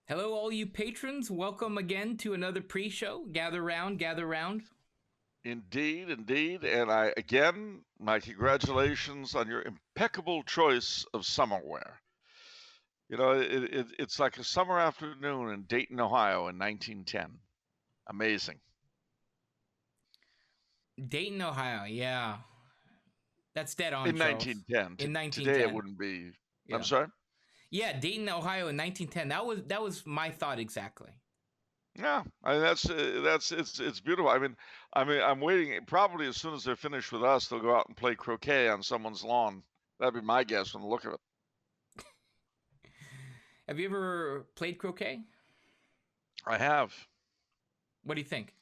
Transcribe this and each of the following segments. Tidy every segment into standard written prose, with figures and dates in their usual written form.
Hello, all you patrons. Welcome again to another pre-show. Gather round, gather round. Indeed, indeed. And again, my congratulations on your impeccable choice of summer wear. It's like a summer afternoon in Dayton, Ohio in 1910. Amazing. Dayton, Ohio. Yeah, that's dead on, In Charles. 1910. In Today it 1910. wouldn't be. I'm Yeah, sorry? yeah, Dayton, Ohio in 1910. That was my thought exactly. Yeah, that's it's beautiful. I'm waiting. Probably as soon as they're finished with us, they'll go out and play croquet on someone's lawn. That'd be my guess from the look of it. Have you ever played croquet? I have What do you think?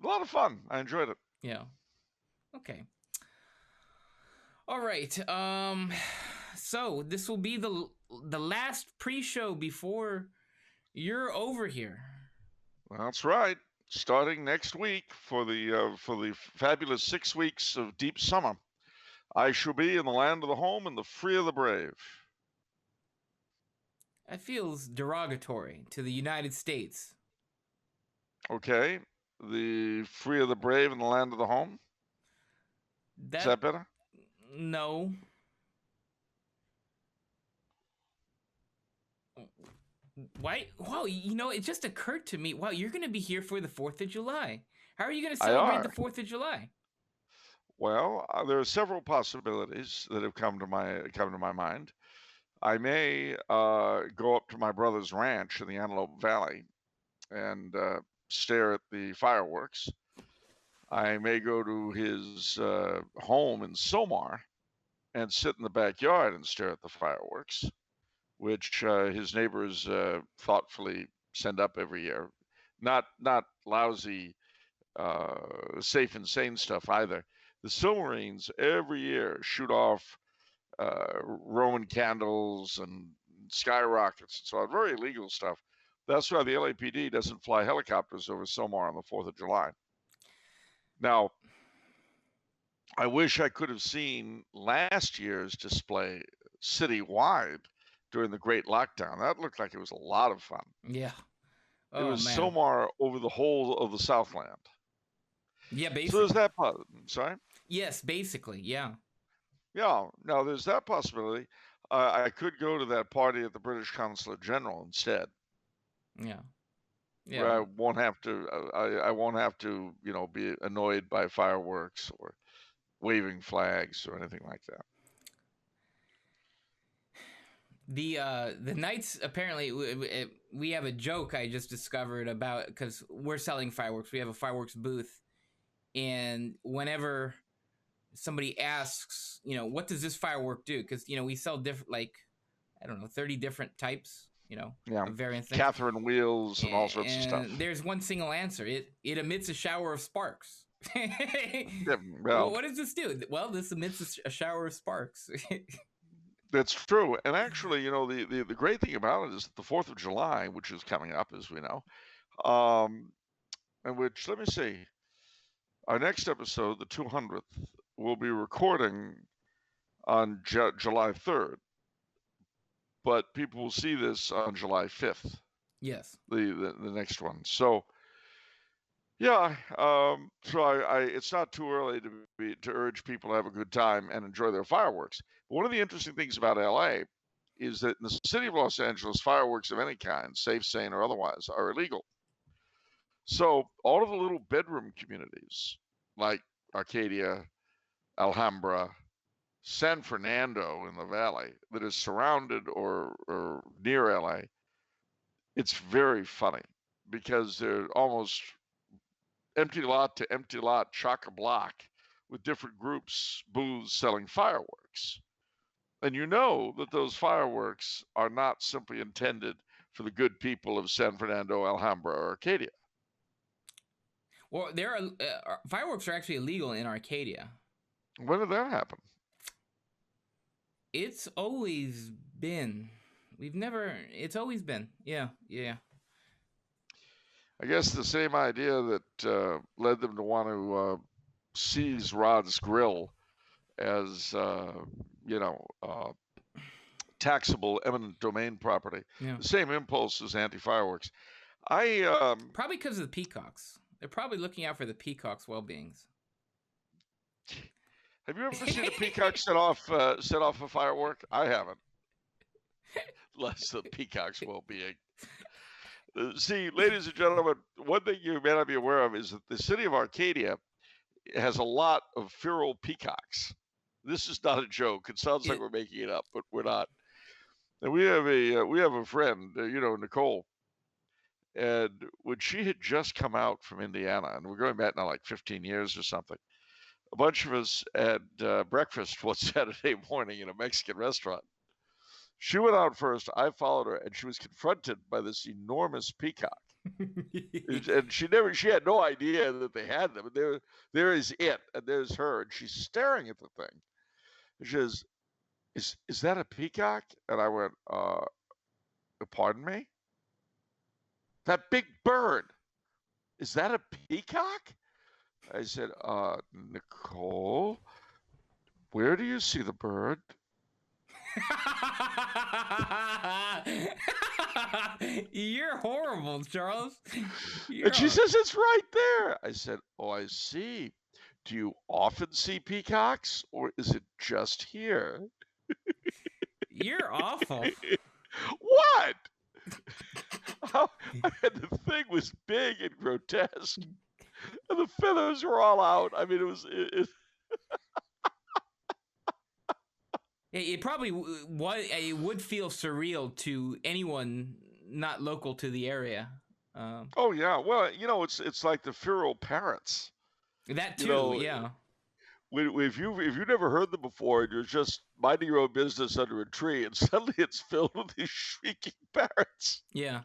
a lot of fun. I enjoyed it. Yeah. Okay. All right. So this will be the last pre-show before you're over here. That's right. Starting next week for the fabulous 6 weeks of deep summer, I shall be in the land of the home and the free of the brave. That feels derogatory to the United States. Okay, the free of the brave and the land of the home. Is That that better? no. Why? Wow, it just occurred to me. Wow, you're going to be here for the 4th of July. How are you going to I celebrate the are. 4th of July? Well, there are several possibilities that have come to my mind. I may go up to my brother's ranch in the Antelope Valley and stare at the fireworks. I may go to his home in Somar and sit in the backyard and stare at the fireworks, which his neighbors thoughtfully send up every year. Not lousy, safe and sane stuff either. The Silmarines every year shoot off Roman candles and skyrockets and so on. Very illegal stuff. That's why the LAPD doesn't fly helicopters over Somar on the 4th of July. Now, I wish I could have seen last year's display citywide during the Great Lockdown. That looked like it was a lot of fun. Yeah. It Oh was man. Somar over the whole of the Southland. Yeah, So there's basically. that. Sorry. Yes, basically. Yeah. Yeah. Now there's that possibility. I could go to that party at the British Consulate General instead, Yeah. where Yeah. I won't have to be annoyed by fireworks or waving flags or anything like that. The Knights apparently we have a joke I just discovered about cuz we're selling fireworks. We have a fireworks booth and whenever somebody asks, what does this firework do? Cuz we sell different like I don't know, 30 different types, Yeah, of various things. Catherine wheels and all sorts of And stuff. there's one single answer. It emits a shower of sparks. Yeah, Well, well, what does this do? Well, this emits a shower of sparks. that's true. And actually, the great thing about it is that the 4th of July, which is coming up, as we know, um, and which, let me see, our next episode, the 200th, will be recording on July 3rd, but people will see this on July 5th, Yes. the next one. So, yeah, it's not too early to urge people to have a good time and enjoy their fireworks. But one of the interesting things about LA is that in the city of Los Angeles, fireworks of any kind, safe, sane, or otherwise, are illegal. So all of the little bedroom communities like Arcadia, Alhambra, San Fernando in the valley that is surrounded or near LA, it's very funny because they're almost empty lot to empty lot, chock a block with different groups, booths selling fireworks. And you know that those fireworks are not simply intended for the good people of San Fernando, Alhambra, or Arcadia. Well, there are fireworks are actually illegal in Arcadia. When did that happen? It's always been. We've never. It's always been. Yeah. Yeah. I guess the same idea that led them to want to seize Rod's grill as, you know, taxable eminent domain property. Yeah. The same impulse as anti-fireworks. Probably because of the peacocks. They're probably looking out for the peacocks' well-beings. Have you ever seen a peacock set off a firework? I haven't. Less the peacock's well-being. See, ladies and gentlemen, one thing you may not be aware of is that the city of Arcadia has a lot of feral peacocks. This is not a joke. It sounds like we're making it up, but we're not. And we have a friend, Nicole, and when she had just come out from Indiana, and we're going back now like 15 years or something, a bunch of us had breakfast one Saturday morning in a Mexican restaurant. She went out first. I followed her, and she was confronted by this enormous peacock. And she had no idea that they had them. And there is it, and there's her, and she's staring at the thing. And she says, "Is that a peacock?" And I went, "Pardon me? That big bird, is that a peacock?" I said, "Nicole, where do you see the bird?" You're horrible, Charles. And she says, "It's right there." I said, "Oh, I see. Do you often see peacocks, or is it just here?" You're awful. What? The thing was big and grotesque, and the feathers were all out. I mean, it It probably would feel surreal to anyone not local to the area. Oh yeah, well, it's like the feral parrots. That too, yeah. If you've never heard them before, and you're just minding your own business under a tree, and suddenly it's filled with these shrieking parrots. Yeah.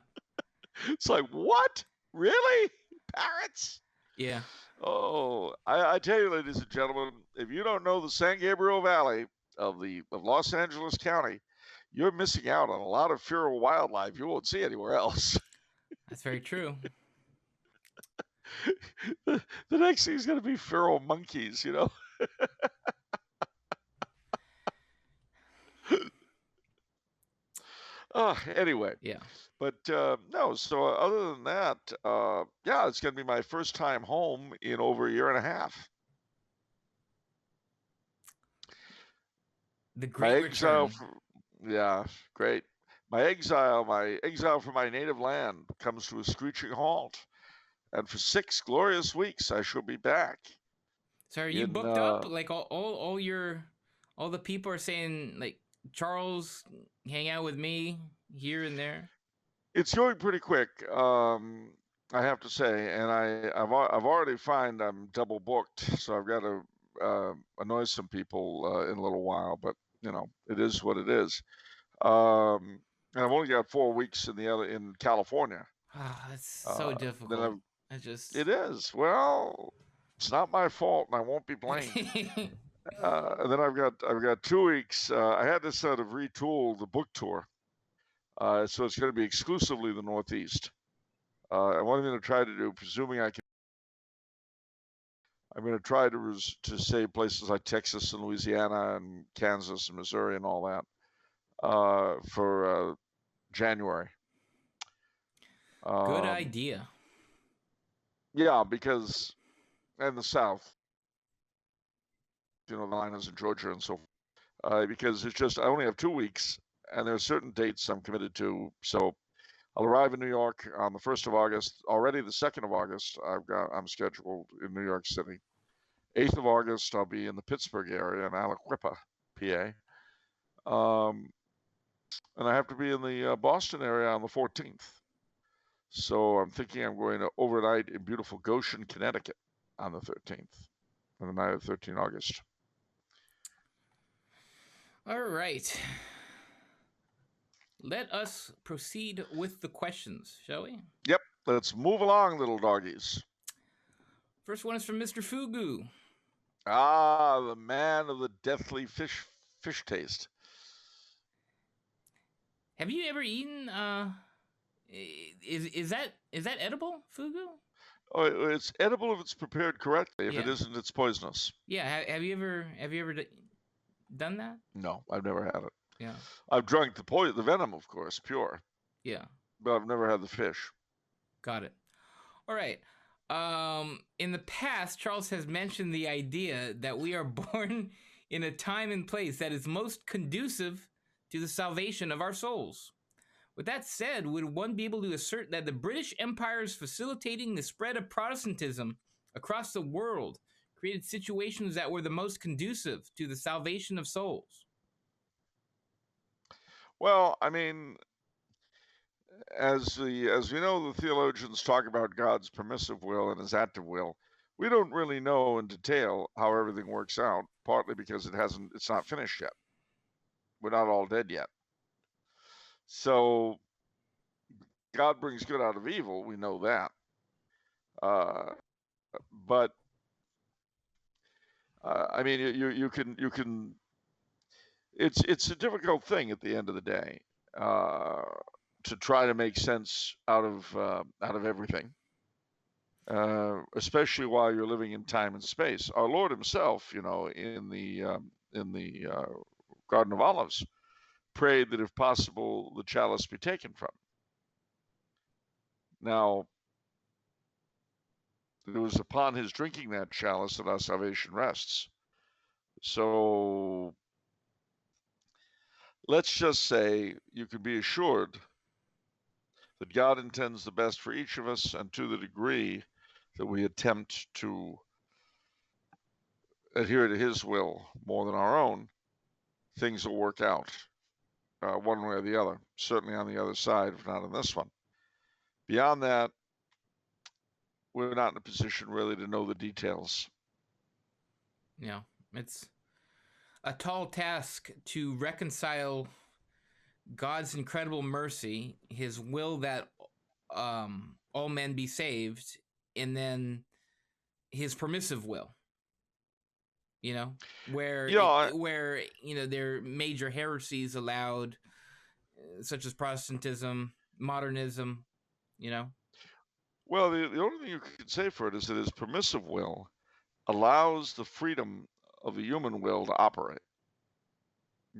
It's like, what? Really? Parrots? Yeah. Oh, I tell you, ladies and gentlemen, if you don't know the San Gabriel Valley of Los Angeles County, you're missing out on a lot of feral wildlife you won't see anywhere else. That's very true. The next thing is going to be feral monkeys, Anyway. Yeah. But no, so other than that, yeah, it's going to be my first time home in over a year and a half. The great return. Yeah, great. My exile from my native land comes to a screeching halt. And for 6 glorious weeks, I shall be back. So are you booked up? Like all the people are saying, like, Charles, hang out with me here and there? It's going pretty quick, I have to say, and I've already find I'm double booked, so I've got to annoy some people in a little while, but it is what it is. And I've only got 4 weeks in California. That's so difficult. It is. Well, it's not my fault, and I won't be blamed. And then I've got 2 weeks. I had to sort of retool the book tour. So it's going to be exclusively the Northeast. And what I'm going to try to do, presuming I can, I'm going to try to say places like Texas and Louisiana and Kansas and Missouri and all that for January. Good idea. Yeah, because and the South, the Carolinas and Georgia and so forth. Because it's just I only have 2 weeks, and there are certain dates I'm committed to. So I'll arrive in New York on the 1st of August. Already the 2nd of August, I'm scheduled in New York City. 8th of August, I'll be in the Pittsburgh area in Aliquippa, PA. And I have to be in the Boston area on the 14th. So I'm thinking I'm going to overnight in beautiful Goshen, Connecticut on the 13th, on the night of 13 August. All right. Let us proceed with the questions, shall we? Yep. Let's move along, little doggies. First one is from Mr. Fugu. Ah, the man of the deathly fish taste. Have you ever eaten is that edible, Fugu? Oh, it's edible if it's prepared correctly. If it isn't, it's poisonous. Yeah, have you ever done that? No, I've never had it. Yeah. I've drunk the venom, of course, pure, Yeah. but I've never had the fish. Got it. All right. In the past, Charles has mentioned the idea that we are born in a time and place that is most conducive to the salvation of our souls. With that said, would one be able to assert that the British Empire's facilitating the spread of Protestantism across the world created situations that were the most conducive to the salvation of souls? Well, I mean, as we know, the theologians talk about God's permissive will and his active will. We don't really know in detail how everything works out, partly because it's not finished yet. We're not all dead yet. So God brings good out of evil. We know that. But I mean, you can. It's a difficult thing at the end of the day to try to make sense out of everything, especially while you're living in time and space. Our Lord Himself, in the Garden of Olives, prayed that if possible the chalice be taken from him. Now, it was upon his drinking that chalice that our salvation rests. So let's just say you can be assured that God intends the best for each of us, and to the degree that we attempt to adhere to His will more than our own, things will work out one way or the other, certainly on the other side, if not on this one. Beyond that, we're not in a position really to know the details. Yeah, it's a tall task to reconcile God's incredible mercy, his will that all men be saved, and then his permissive will. Where there are major heresies allowed, such as Protestantism, modernism. Well, the only thing you could say for it is that his permissive will allows the freedom of the human will to operate.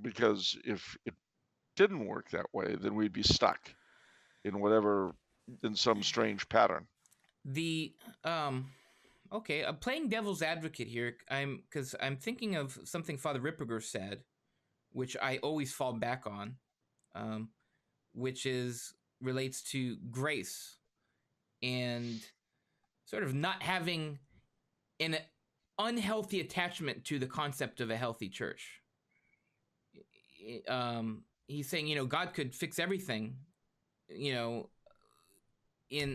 Because if it didn't work that way, then we'd be stuck in some strange pattern. Okay, I'm playing devil's advocate here. Because I'm thinking of something Father Ripperger said, which I always fall back on, which relates to grace and sort of not having an unhealthy attachment to the concept of a healthy church. He's saying, God could fix everything, in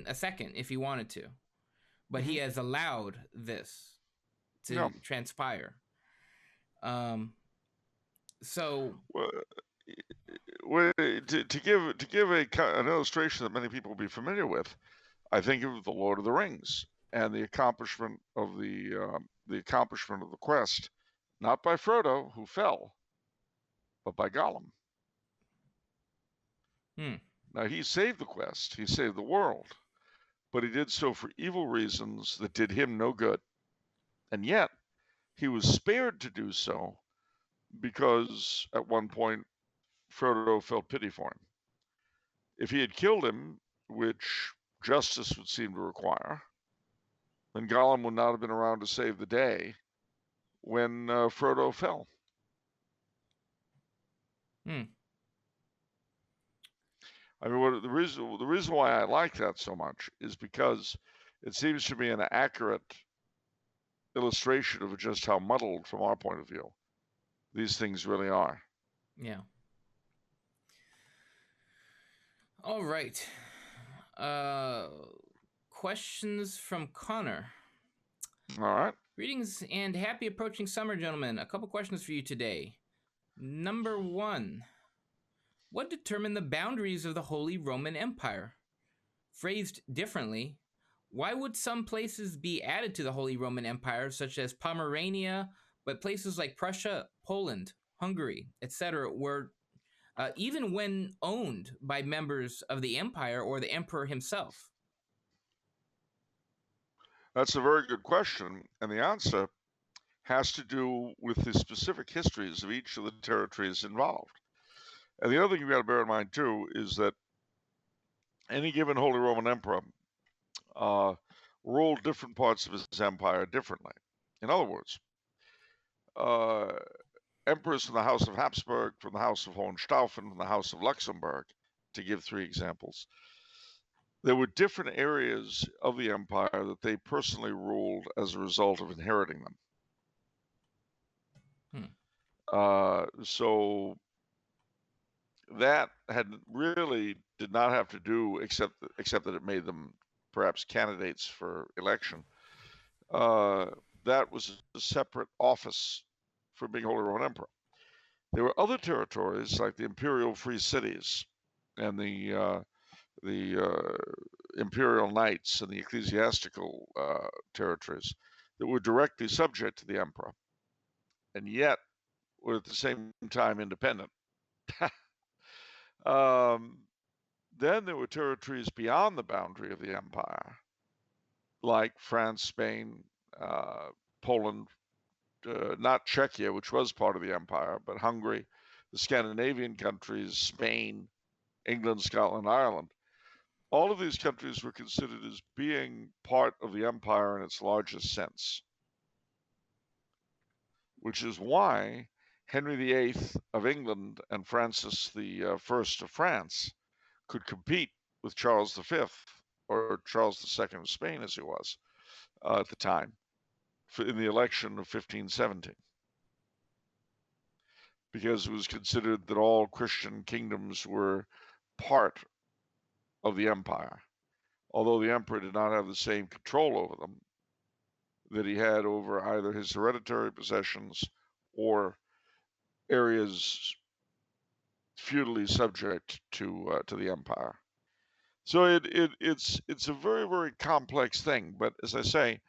a second if he wanted to, but he has allowed this to transpire. So, to give an illustration that many people will be familiar with, I think of the Lord of the Rings and the accomplishment of the quest, not by Frodo, who fell, but by Gollum. Now, he saved the quest, he saved the world, but he did so for evil reasons that did him no good. And yet, he was spared to do so because at one point Frodo felt pity for him. If he had killed him, which justice would seem to require, then Gollum would not have been around to save the day when Frodo fell. I mean, the reason why I like that so much is because it seems to be an accurate illustration of just how muddled, from our point of view, these things really are. Yeah. All right. Questions from Connor. All right. Greetings and happy approaching summer, gentlemen. A couple questions for you today. Number 1. What determined the boundaries of the Holy Roman Empire? Phrased differently, why would some places be added to the Holy Roman Empire, such as Pomerania, but places like Prussia, Poland, Hungary, etc., were, even when owned by members of the empire or the emperor himself? That's a very good question, and the answer has to do with the specific histories of each of the territories involved. And the other thing you've got to bear in mind too is that any given Holy Roman Emperor uh, ruled different parts of his empire differently. In other words, uh, emperors from the House of Habsburg, from the House of Hohenstaufen, from the House of Luxembourg, to give three examples, there were different areas of the empire that they personally ruled as a result of inheriting them. So that had really did not have to do, except that it made them perhaps candidates for election. That was a separate office for being Holy Roman Emperor. There were other territories like the imperial free cities and the imperial knights and the ecclesiastical territories that were directly subject to the emperor, and yet were at the same time independent. Then there were territories beyond the boundary of the empire, like France, Spain, Poland, not Czechia, which was part of the empire, but Hungary, the Scandinavian countries, Spain, England, Scotland, Ireland. All of these countries were considered as being part of the empire in its largest sense, which is why Henry VIII of England and Francis I of France could compete with Charles V, or Charles II of Spain as he was at the time, in the election of 1517. Because it was considered that all Christian kingdoms were part of the empire, although the emperor did not have the same control over them that he had over either his hereditary possessions or areas feudally subject to the empire. So it's a very, very complex thing. But as I say,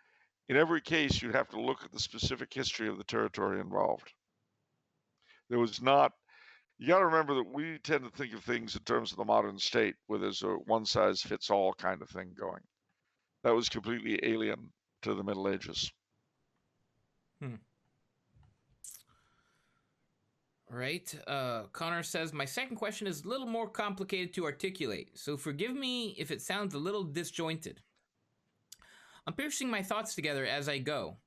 in every case, you have to look at the specific history of the territory involved. There was not. You got to remember that we tend to think of things in terms of the modern state, where there's a one-size-fits-all kind of thing going. That was completely alien to the Middle Ages. Right. Connor says, my second question is a little more complicated to articulate, so forgive me if it sounds a little disjointed. I'm piecing my thoughts together as I go.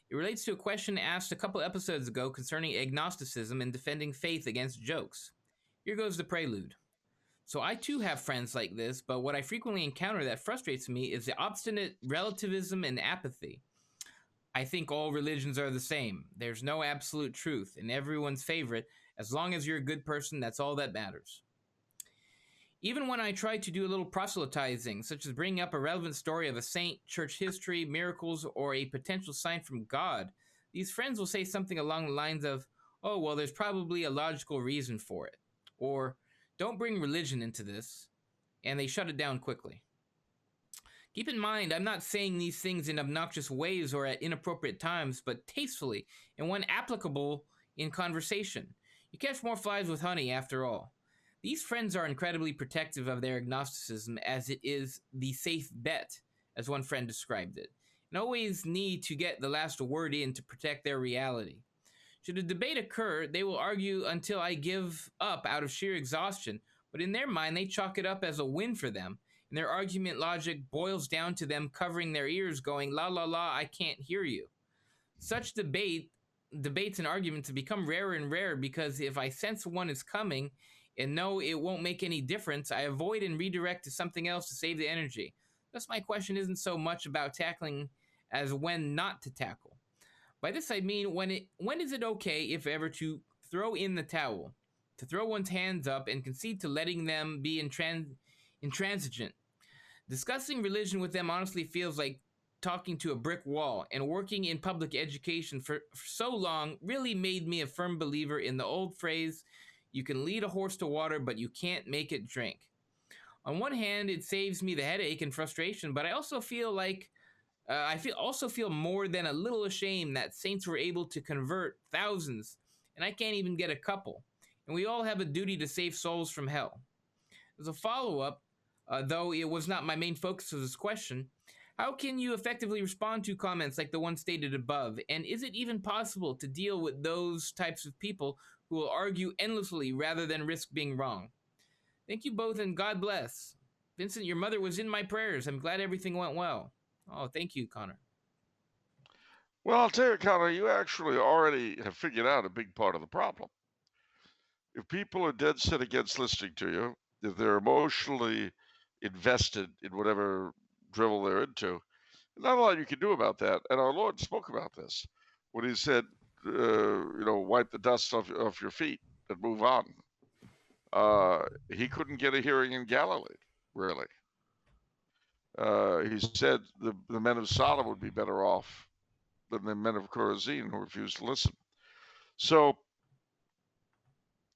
It relates to a question asked a couple episodes ago concerning agnosticism and defending faith against jokes. Here goes the prelude. So I too have friends like this, but what I frequently encounter that frustrates me is the obstinate relativism and apathy. I think all religions are the same. There's no absolute truth, and everyone's favorite. As long as you're a good person, that's all that matters. Even when I try to do a little proselytizing, such as bringing up a relevant story of a saint, church history, miracles, or a potential sign from God, these friends will say something along the lines of, oh, well, there's probably a logical reason for it. Or, don't bring religion into this, and they shut it down quickly. Keep in mind, I'm not saying these things in obnoxious ways or at inappropriate times, but tastefully, and when applicable in conversation. You catch more flies with honey, after all. These friends are incredibly protective of their agnosticism, as it is the safe bet, as one friend described it, and always need to get the last word in to protect their reality. Should a debate occur, they will argue until I give up out of sheer exhaustion, but in their mind, they chalk it up as a win for them, and their argument logic boils down to them covering their ears going, la la la, I can't hear you. Such debates and arguments have become rarer and rarer because if I sense one is coming and know it won't make any difference, I avoid and redirect to something else to save the energy. Thus, my question isn't so much about tackling as when not to tackle. By this I mean, when is it okay, if ever, to throw in the towel, to throw one's hands up and concede to letting them be intransigent. Discussing religion with them honestly feels like talking to a brick wall, and working in public education for so long really made me a firm believer in the old phrase, you can lead a horse to water, but you can't make it drink. On one hand, it saves me the headache and frustration, but I also feel like also feel more than a little ashamed that saints were able to convert thousands, and I can't even get a couple. And we all have a duty to save souls from hell. As a follow-up, though it was not my main focus of this question, how can you effectively respond to comments like the one stated above? And is it even possible to deal with those types of people who will argue endlessly rather than risk being wrong. Thank you both, and God bless. Vincent, your mother was in my prayers. I'm glad everything went well. Oh, thank you, Connor. Well, I'll tell you, Connor, you actually already have figured out a big part of the problem. If people are dead set against listening to you, if they're emotionally invested in whatever drivel they're into, not a lot you can do about that. And our Lord spoke about this when he said, wipe the dust off your feet and move on. He couldn't get a hearing in Galilee, really. He said the men of Sodom would be better off than the men of Chorazin who refused to listen. So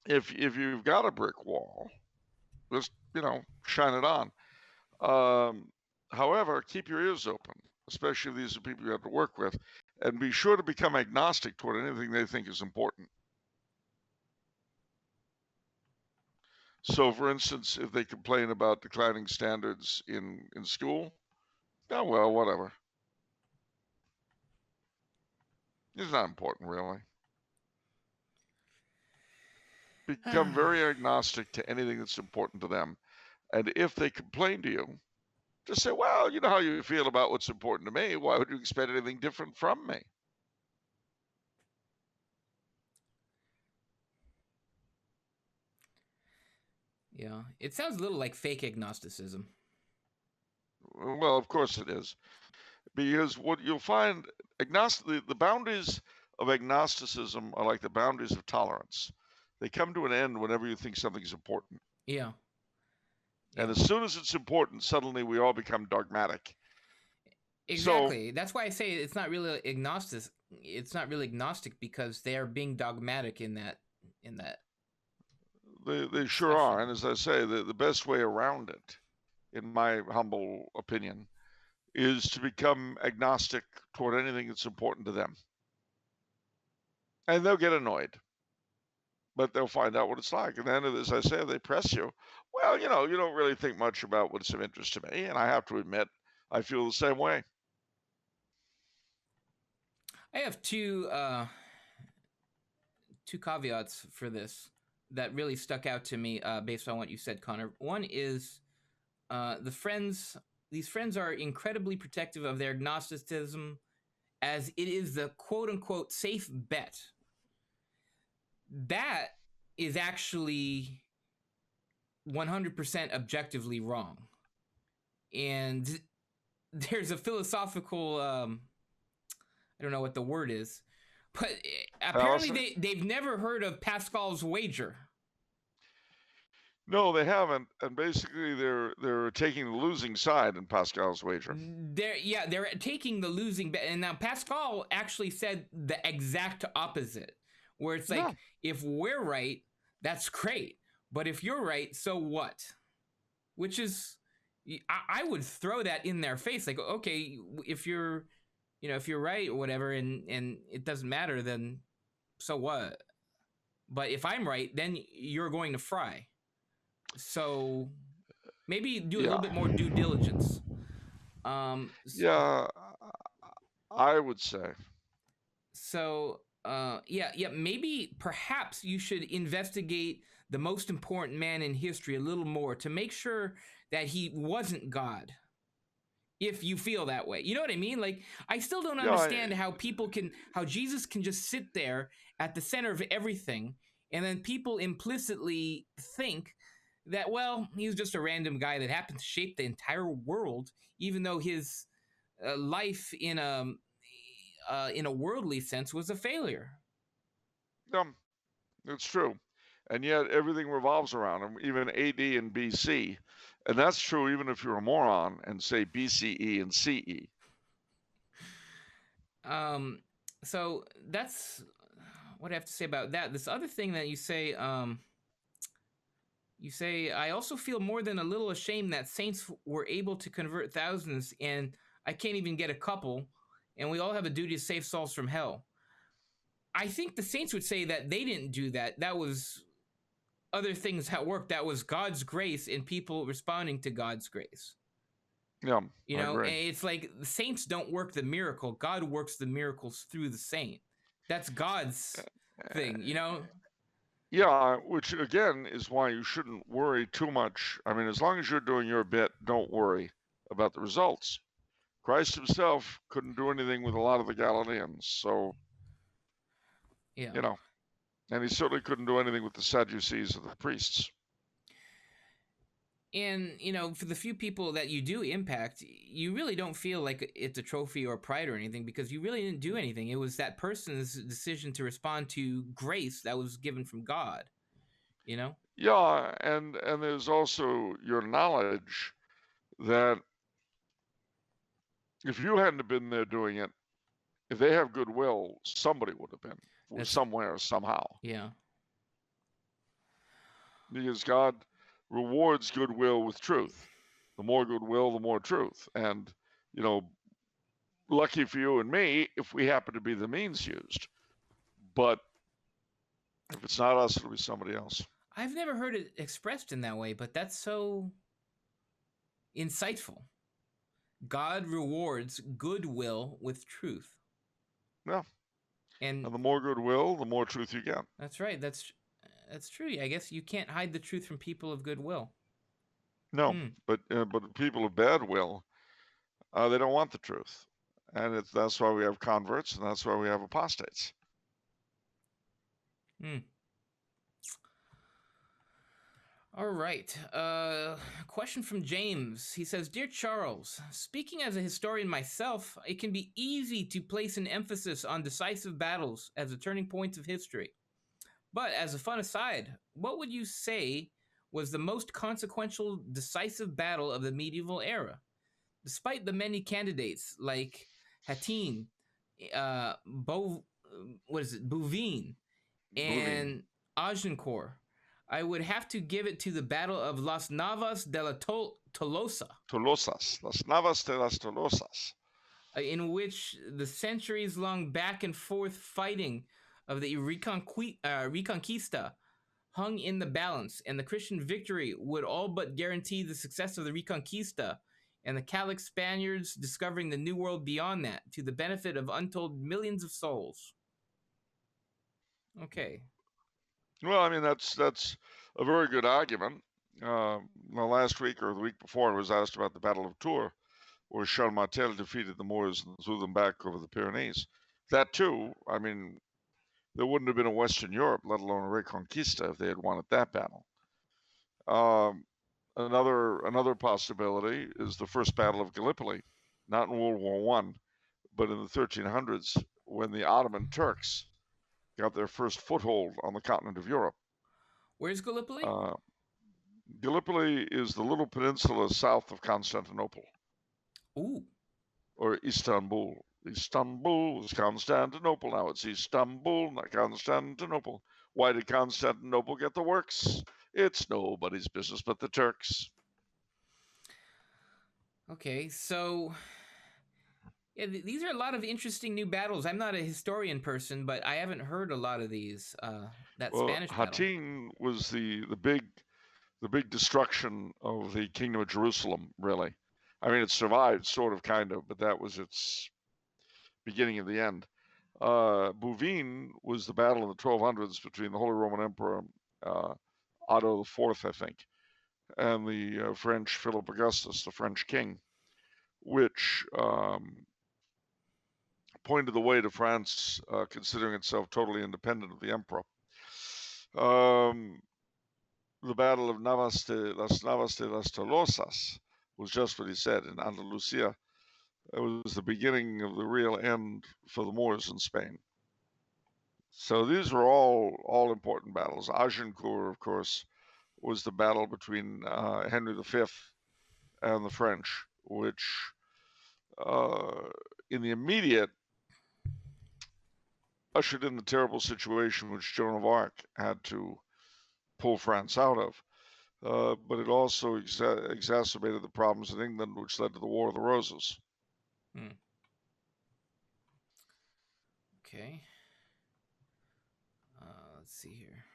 if you've got a brick wall, just shine it on. However, keep your ears open, especially if these are people you have to work with, and be sure to become agnostic toward anything they think is important. So, for instance, if they complain about declining standards in school, oh, well, whatever. It's not important, really. Become very agnostic to anything that's important to them. And if they complain to you, just say, well, you know how you feel about what's important to me. Why would you expect anything different from me? Yeah, it sounds a little like fake agnosticism. Well, of course it is. Because what you'll find, the boundaries of agnosticism are like the boundaries of tolerance. They come to an end whenever you think something's important. Yeah. And as soon as it's important, suddenly we all become dogmatic. Exactly. So, that's why I say it's not really agnostic. It's not really agnostic because they are being dogmatic in that. They sure are. And as I say, the best way around it, in my humble opinion, is to become agnostic toward anything that's important to them. And they'll get annoyed, but they'll find out what it's like. And then, as I say, they press you. Well, you don't really think much about what's of interest to me. And I have to admit, I feel the same way. I have two caveats for this that really stuck out to me based on what you said, Connor. One is these friends are incredibly protective of their agnosticism as it is the quote-unquote safe bet. That is actually 100% objectively wrong. And there's a philosophical, I don't know what the word is, but apparently they've never heard of Pascal's wager. No, they haven't, and basically they're taking the losing side in Pascal's wager. They're taking the losing bet, and now Pascal actually said the exact opposite, where it's like, if we're right, that's great, but if you're right, so what? Which is, I would throw that in their face, like, okay, if you're right or whatever, and it doesn't matter, then so what? But if I'm right, then you're going to fry. So maybe do a little bit more due diligence. Yeah, I would say. So maybe perhaps you should investigate the most important man in history a little more to make sure that he wasn't God. If you feel that way, you know what I mean? Like, I still don't understand how Jesus can just sit there at the center of everything, and then people implicitly think that, well, he's just a random guy that happened to shape the entire world, even though his life in a worldly sense was a failure. It's true. And yet everything revolves around him, even AD and BC. And that's true even if you're a moron and say BCE and CE. So that's what I have to say about that. This other thing that you say, I also feel more than a little ashamed that saints were able to convert thousands and I can't even get a couple, and we all have a duty to save souls from hell. I think the saints would say that they didn't do that. That was other things at work. That was God's grace and people responding to God's grace. Yeah, it's like the saints don't work the miracle. God works the miracles through the saint. That's God's thing, Yeah, which again is why you shouldn't worry too much. I mean, as long as you're doing your bit, don't worry about the results. Christ himself couldn't do anything with a lot of the Galileans, so, Yeah. you know, and he certainly couldn't do anything with the Sadducees or the priests. And, for the few people that you do impact, you really don't feel like it's a trophy or pride or anything because you really didn't do anything. It was that person's decision to respond to grace that was given from God, you know? Yeah, and there's also your knowledge that if you hadn't been there doing it, if they have goodwill, somebody would have been That's, somewhere, somehow. yeah. Because God rewards goodwill with truth. The more goodwill, the more truth. And, you know, lucky for you and me if we happen to be the means used. But if it's not us, it'll be somebody else. I've never heard it expressed in that way, but that's so insightful. God rewards goodwill with truth. Yeah. And And the more goodwill, the more truth you get. that's right. That's true. I guess you can't hide the truth from people of goodwill. No, but people of bad will, they don't want the truth, and that's why we have converts, and that's why we have apostates. All right. Question from James. He says, "Dear Charles, speaking as a historian myself, it can be easy to place an emphasis on decisive battles as the turning points of history. But as a fun aside, what would you say was the most consequential decisive battle of the medieval era? Despite the many candidates like Hattin, Bouvines, Bouvines. and Agincourt, I would have to give it to the Battle of Las Navas de la Tolosa. Las Navas de las Tolosas. In which the centuries-long back and forth fighting of the Reconquista hung in the balance, and the Christian victory would all but guarantee the success of the Reconquista and the Catholic Spaniards discovering the New World beyond that, to the benefit of untold millions of souls." Okay. Well, I mean that's a very good argument. Last week or the week before, I was asked about the Battle of Tours, where Charles Martel defeated the Moors and threw them back over the Pyrenees. That too, I mean, there wouldn't have been a Western Europe, let alone a Reconquista, if they had won at that battle. Another possibility is the First Battle of Gallipoli, not in World War One, but in the 1300s, when the Ottoman Turks got their first foothold on the continent of Europe. Where's Gallipoli? Gallipoli is the little peninsula south of Constantinople. Ooh. Or Istanbul. Istanbul is Constantinople. Now it's Istanbul, not Constantinople. Why did Constantinople get the works? It's nobody's business but the Turks. Okay, so yeah, these are a lot of interesting new battles. I'm not a historian person, but I haven't heard a lot of these. Spanish battle. Hattin was the big destruction of the Kingdom of Jerusalem, really. I mean, it survived, sort of, kind of, but that was its beginning of the end. Bouvines was the battle in the 1200s between the Holy Roman Emperor Otto IV, I think, and the French Philip Augustus, the French king, which pointed the way to France, considering itself totally independent of the emperor. The Battle of Las Navas de las Tolosas was just what he said in Andalusia. It was the beginning of the real end for the Moors in Spain. So these were all important battles. Agincourt, of course, was the battle between Henry V and the French, which in the immediate ushered in the terrible situation which Joan of Arc had to pull France out of. But it also exacerbated the problems in England, which led to the War of the Roses. Okay. Let's see here.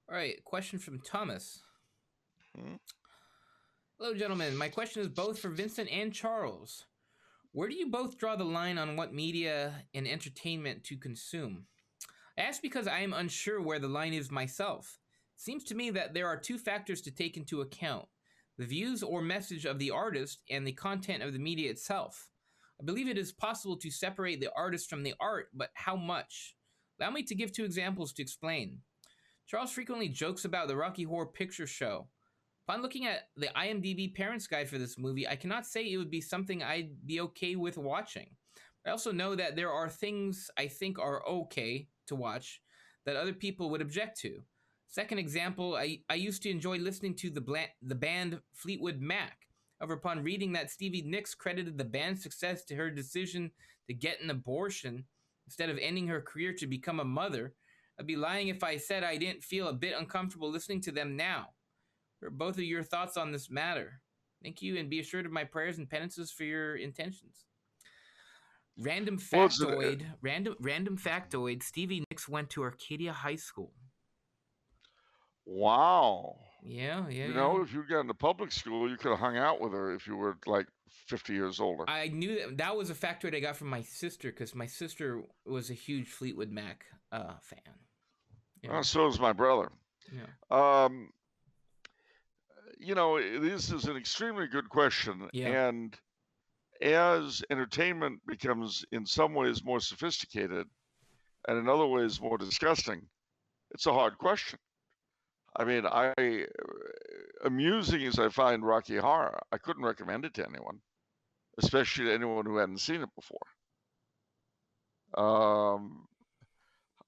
All right, question from Thomas. Hello, gentlemen. My question is both for Vincent and Charles. Where do you both draw the line on what media and entertainment to consume? I ask because I am unsure where the line is myself. It seems to me that there are two factors to take into account: the views or message of the artist and the content of the media itself. I believe it is possible to separate the artist from the art, but how much? Allow me to give two examples to explain. Charles frequently jokes about the Rocky Horror Picture Show. Upon looking at the IMDb Parents Guide for this movie, I cannot say it would be something I'd be okay with watching. I also know that there are things I think are okay to watch that other people would object to. Second example, I used to enjoy listening to the band Fleetwood Mac. However, upon reading that Stevie Nicks credited the band's success to her decision to get an abortion instead of ending her career to become a mother, I'd be lying if I said I didn't feel a bit uncomfortable listening to them now. What are both of your thoughts on this matter? Thank you, and be assured of my prayers and penances for your intentions. Random Well, factoid. Random factoid. Stevie Nicks went to Arcadia High School. wow. Yeah. You know, if you'd gotten to public school, you could have hung out with her if you were like 50 years older. I knew that was a factoid I got from my sister, because my sister was a huge Fleetwood Mac fan. Yeah. So is my brother. Yeah. You know, this is an extremely good question. Yeah. And as entertainment becomes in some ways more sophisticated and in other ways more disgusting, it's a hard question. I mean, amusing as I find Rocky Horror, I couldn't recommend it to anyone, especially to anyone who hadn't seen it before.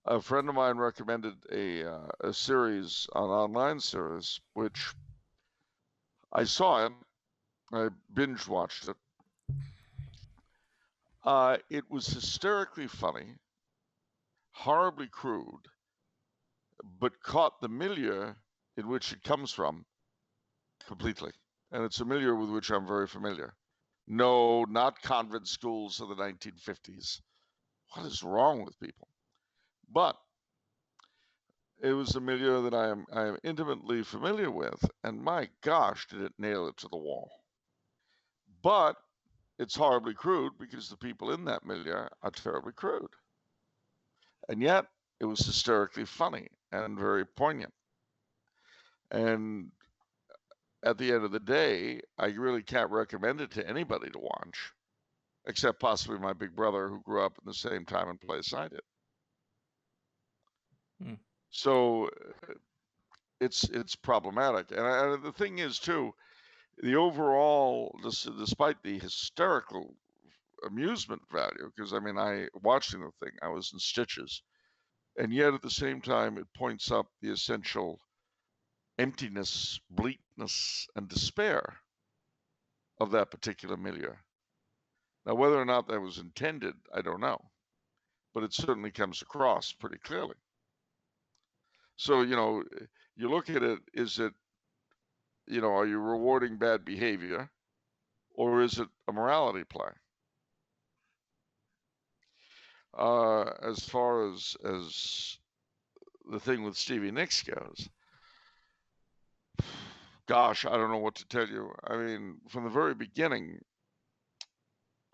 A friend of mine recommended a series, an online series, which I saw it. I binge watched it. It was hysterically funny, horribly crude, but caught the milieu in which it comes from completely. And it's a milieu with which I'm very familiar. No, not convent schools of the 1950s. What is wrong with people? But it was a milieu that I am intimately familiar with, and my gosh, did it nail it to the wall. But it's horribly crude because the people in that milieu are terribly crude. And yet, it was hysterically funny and very poignant. And at the end of the day, I really can't recommend it to anybody to watch, except possibly my big brother who grew up in the same time and place I did. So it's problematic. And the thing is, too, the overall, despite the hysterical amusement value, because I mean, watching the thing, I was in stitches, and yet at the same time, it points up the essential emptiness, bleakness, and despair of that particular milieu. Now, whether or not that was intended, I don't know, but it certainly comes across pretty clearly. So, you know, you look at it, is it, you know, are you rewarding bad behavior, or is it a morality play? As far as the thing with Stevie Nicks goes, gosh, I don't know what to tell you. I mean, from the very beginning,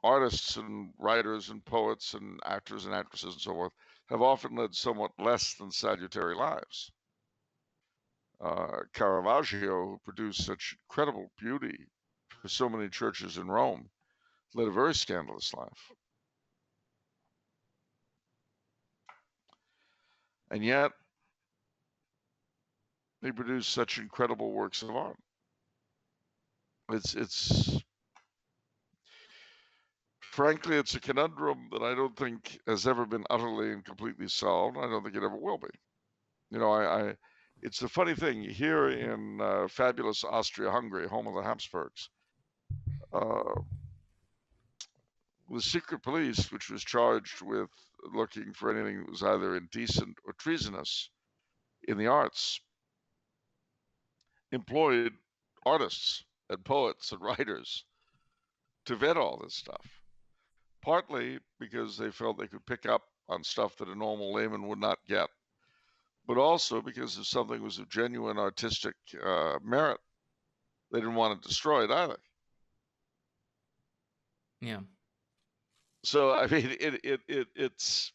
artists and writers and poets and actors and actresses and so forth have often led somewhat less than salutary lives. Caravaggio, who produced such incredible beauty for so many churches in Rome, led a very scandalous life. And yet, he produced such incredible works of art. It's frankly, it's a conundrum that I don't think has ever been utterly and completely solved. I don't think it ever will be. You know, it's the funny thing here in fabulous Austria-Hungary, home of the Habsburgs. The secret police, which was charged with looking for anything that was either indecent or treasonous in the arts, employed artists and poets and writers to vet all this stuff. Partly because they felt they could pick up on stuff that a normal layman would not get, but also because if something was of genuine artistic merit, they didn't want it destroyed either. Yeah. So I mean, it's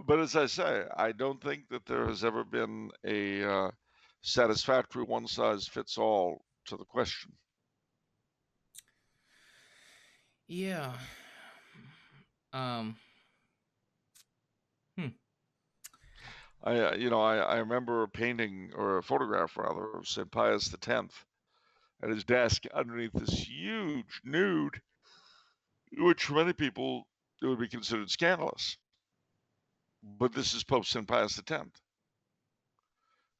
But as I say, I don't think that there has ever been a satisfactory one size fits all to the question. Yeah. Um. Hmm. I remember a painting or a photograph rather of St. Pius X at his desk underneath this huge nude, which for many people it would be considered scandalous. But this is Pope St. Pius X.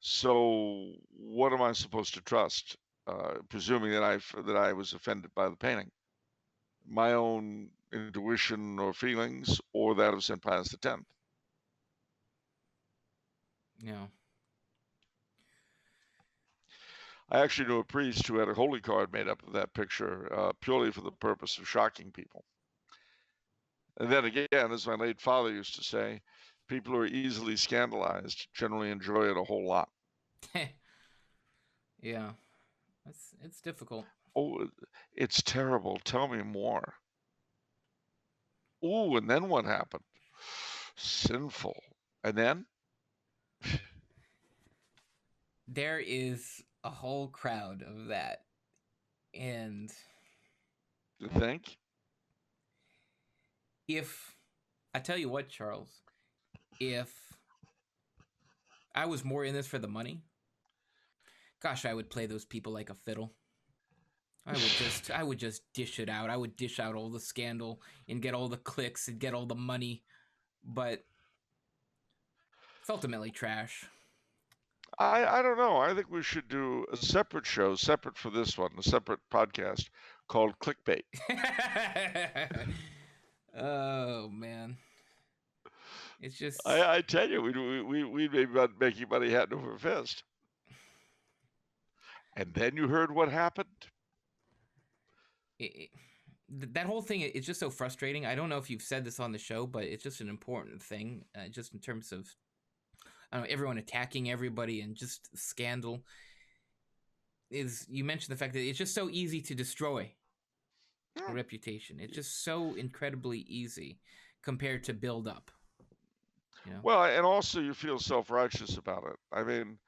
So what am I supposed to trust? Presuming that I was offended by the painting, my own intuition or feelings, or that of St. Pius X. Yeah. I actually knew a priest who had a holy card made up of that picture purely for the purpose of shocking people. And then again, as my late father used to say, people who are easily scandalized generally enjoy it a whole lot. Yeah. It's difficult. Oh, it's terrible. Tell me more. Ooh, and then what happened? Sinful. And then? There is a whole crowd of that, and You think? if I tell you what, Charles, if I was more in this for the money, gosh, I would play those people like a fiddle. I would just dish it out. I would dish out all the scandal and get all the clicks and get all the money, but it's ultimately trash. I don't know. I think we should do a separate show, separate for this one, a separate podcast called Clickbait. Oh man, it's just I tell you, we'd be making money hand over fist. And then you heard what happened? it, that whole thing. It's just so frustrating. I don't know if you've said this on the show, but it's just an important thing, just in terms of I don't know, everyone attacking everybody and just scandal. Is you mentioned the fact that it's just so easy to destroy a Hmm. reputation. It's just so incredibly easy compared to build up. You know. Well, and also you feel self-righteous about it. I mean,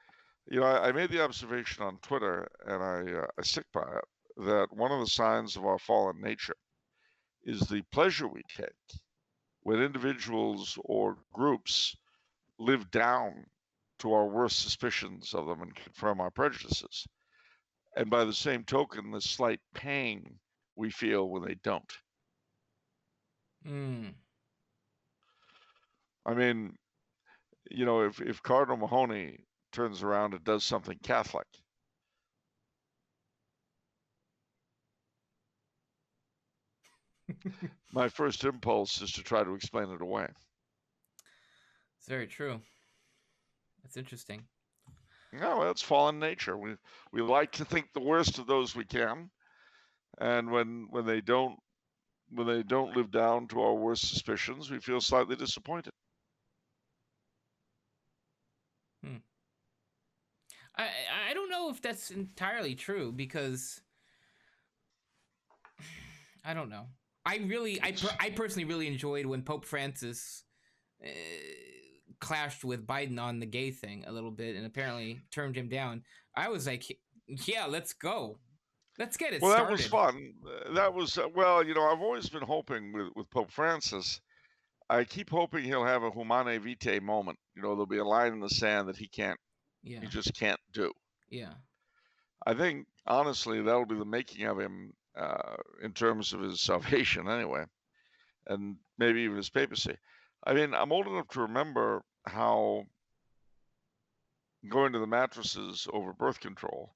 I made the observation on Twitter, and I stick by it, that one of the signs of our fallen nature is the pleasure we take when individuals or groups live down to our worst suspicions of them and confirm our prejudices. And by the same token, the slight pain we feel when they don't. Mm. I mean, if Cardinal Mahoney turns around and does something Catholic, my first impulse is to try to explain it away. It's very true. That's interesting. No, that's fallen nature. We like to think the worst of those we can, and when they don't live down to our worst suspicions, we feel slightly disappointed. Hmm. I I don't know if that's entirely true because I don't know. I personally really enjoyed when Pope Francis uh, clashed with Biden on the gay thing a little bit and apparently turned him down. I was like, yeah, let's go. Let's get it Well, that was started. fun. That was well, I've always been hoping with Pope Francis. I keep hoping he'll have a humane vitae moment. There'll be a line in the sand that he Yeah. just can't do. Yeah. I think honestly that'll be the making of him in terms of his salvation, anyway, and maybe even his papacy. I mean, I'm old enough to remember how going to the mattresses over birth control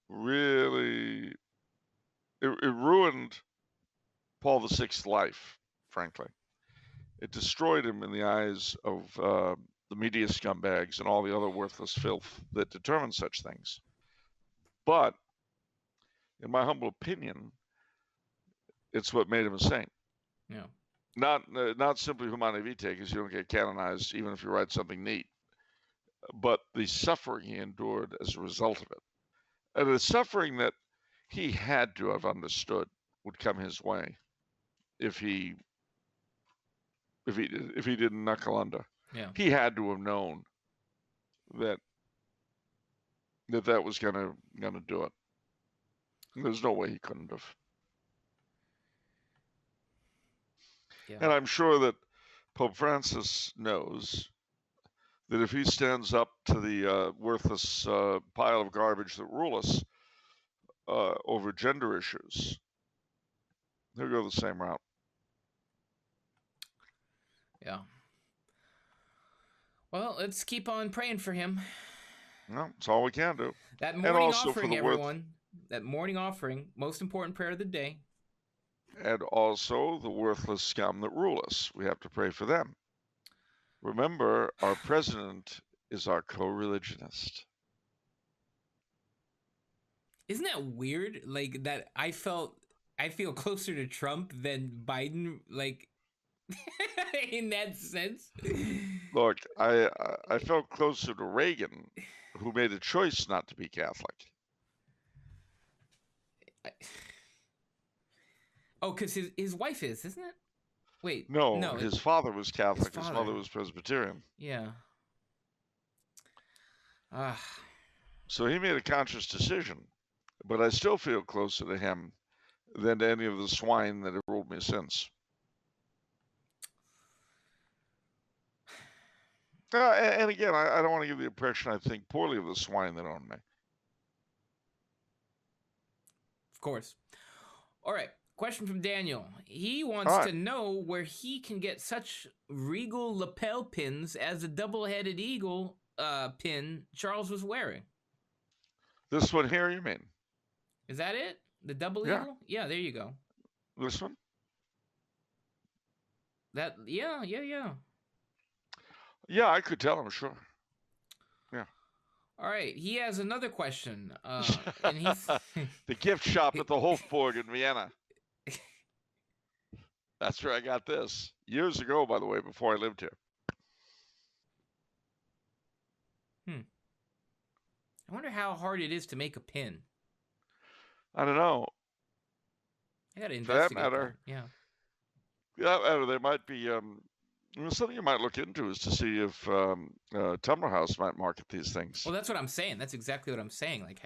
really it ruined Paul VI's life, frankly. It destroyed him in the eyes of the media scumbags and all the other worthless filth that determine such things. But in my humble opinion, it's what made him a saint. Yeah. Not simply humane vitae, because you don't get canonized even if you write something neat, but the suffering he endured as a result of it, and the suffering that he had to have understood would come his way if he if he didn't knuckle under. Yeah. He had to have known that that was gonna do it. There's no way he couldn't have. Yeah. And I'm sure that Pope Francis knows that if he stands up to the worthless pile of garbage that rule us over gender issues, he'll go the same route. Yeah. Well, let's keep on praying for him. No, that's all we can do. That morning offering, everyone. That morning offering, most important prayer of the day. And also the worthless scum that rule us. We have to pray for them. Remember, our president is our co-religionist. Isn't that weird? Like that I feel closer to Trump than Biden, like in that sense. Look, I felt closer to Reagan, who made a choice not to be Catholic. Oh, because his wife is, isn't it? Wait, no, his father was Catholic. His mother was Presbyterian. Yeah. So he made a conscious decision, but I still feel closer to him than to any of the swine that have ruled me since. And again, I don't want to give the impression I think poorly of the swine that own me. Of course. All right. Question from Daniel. He wants to know where he can get such Regal lapel pins as the double-headed eagle pin Charles was wearing. This one here, you mean? Is that it? The double eagle? Yeah, there you go. This one? Yeah. Yeah, I could tell him, sure. Yeah. All right. He has another question. And he's the gift shop at the Hofburg in Vienna. That's where I got this. Years ago, by the way, before I lived here. I wonder how hard it is to make a pin. I don't know. I gotta investigate. For that matter. Yeah. That matter, there might be something you might look into is to see if Tumblr House might market these things. Well, that's what I'm saying. That's exactly what I'm saying. Like,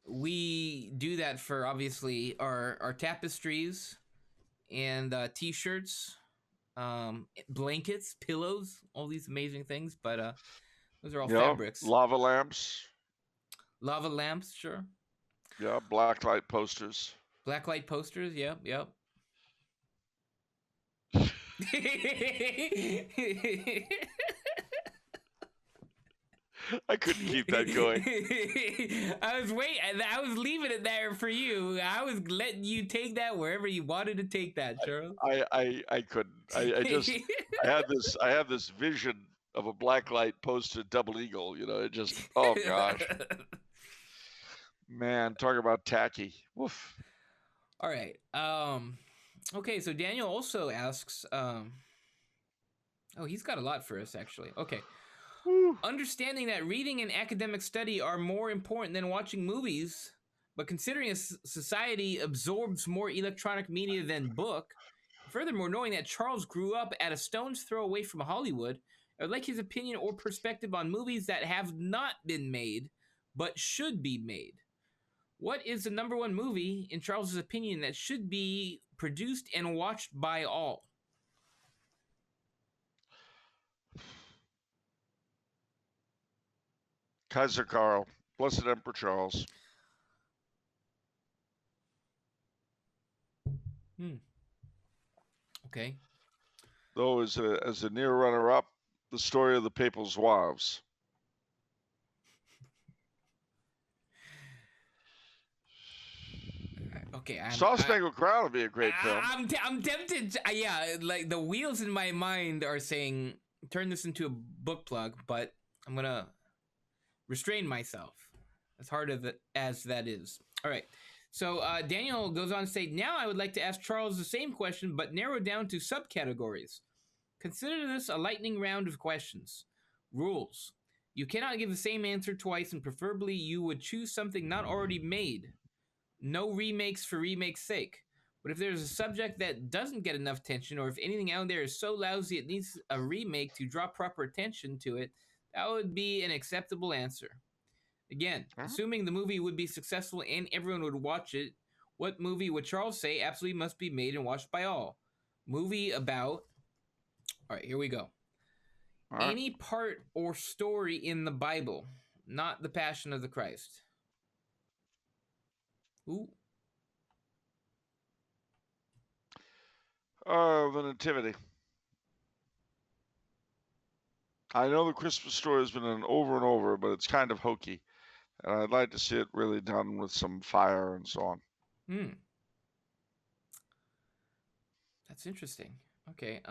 we do that for obviously our tapestries and t-shirts, blankets, pillows, all these amazing things. But those are all fabrics. Lava lamps. Lava lamps, sure. Yeah, blacklight posters. Blacklight posters, yep. I couldn't keep that going. I was leaving it there for you. I was letting you take that wherever you wanted to take that, Charles. I couldn't. I had this vision of a blacklight posted double eagle. You know, it just oh gosh, man, talk about tacky. Woof. All right. Okay, so Daniel also asks. He's got a lot for us actually. Okay. Understanding that reading and academic study are more important than watching movies, but considering a society absorbs more electronic media than book, furthermore, knowing that Charles grew up at a stone's throw away from Hollywood, I would like his opinion or perspective on movies that have not been made, but should be made. What is the number one movie, in Charles's opinion, that should be produced and watched by all? Kaiser Karl, Blessed Emperor Charles. Okay. Though as a near runner-up, the story of the Papal Zouaves. Okay, Star Spangled Crown would be a great film. I'm tempted. Like the wheels in my mind are saying turn this into a book plug, but I'm gonna restrain myself. As hard as that is. All right. So Daniel goes on to say, now I would like to ask Charles the same question, but narrow down to subcategories. Consider this a lightning round of questions. Rules. You cannot give the same answer twice, and preferably you would choose something not already made. No remakes for remake's sake. But if there's a subject that doesn't get enough attention, or if anything out there is so lousy it needs a remake to draw proper attention to it, that would be an acceptable answer. Again, assuming the movie would be successful and everyone would watch it, what movie would Charles say absolutely must be made and watched by all? Movie about... All right, here we go. Right. Any part or story in the Bible, not the Passion of the Christ. Ooh. The Nativity. I know the Christmas story has been done over and over, but it's kind of hokey. And I'd like to see it really done with some fire and so on. That's interesting. Okay.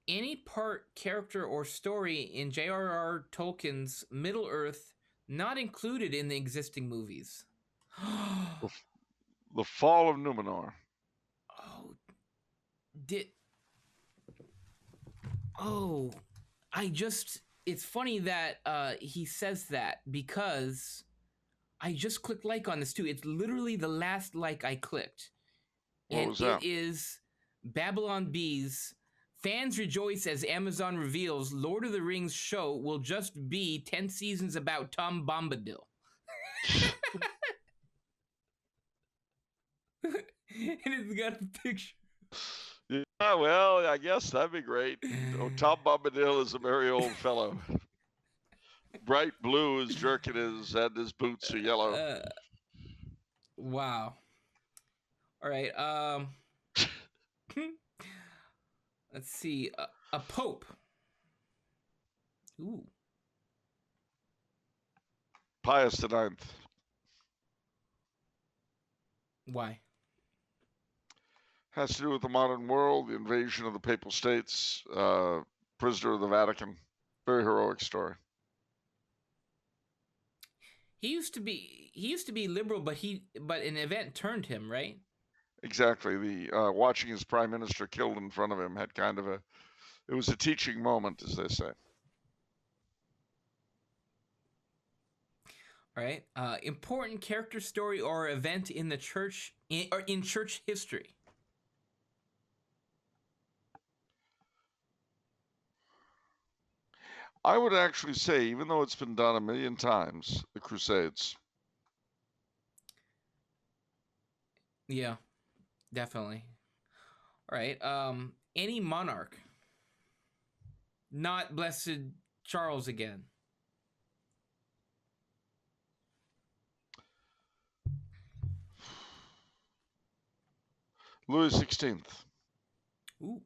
Any part, character, or story in J.R.R. Tolkien's Middle-earth not included in the existing movies. The Fall of Numenor. It's funny that he says that because I just clicked like on this too. It's literally the last like I clicked. What was that? It is Babylon Bees. Fans rejoice as Amazon reveals Lord of the Rings show will just be 10 seasons about Tom Bombadil. And it's got a picture. Yeah, well, I guess that'd be great. Oh, Tom Bombadil is a very old fellow. Bright blue his jerkin is, and his boots are yellow. Wow. All right. Let's see. A pope. Ooh. Pius IX. Why? Has to do with the modern world, the invasion of the Papal States, prisoner of the Vatican. Very heroic story. He used to be liberal, but an event turned him, right? Exactly. The watching his prime minister killed in front of him had kind of it was a teaching moment, as they say. All right. Important character, story, or event in the church or in church history. I would actually say, even though it's been done a million times, the Crusades. Yeah, definitely. All right. Any monarch. Not Blessed Charles again. Louis XVI. Ooh.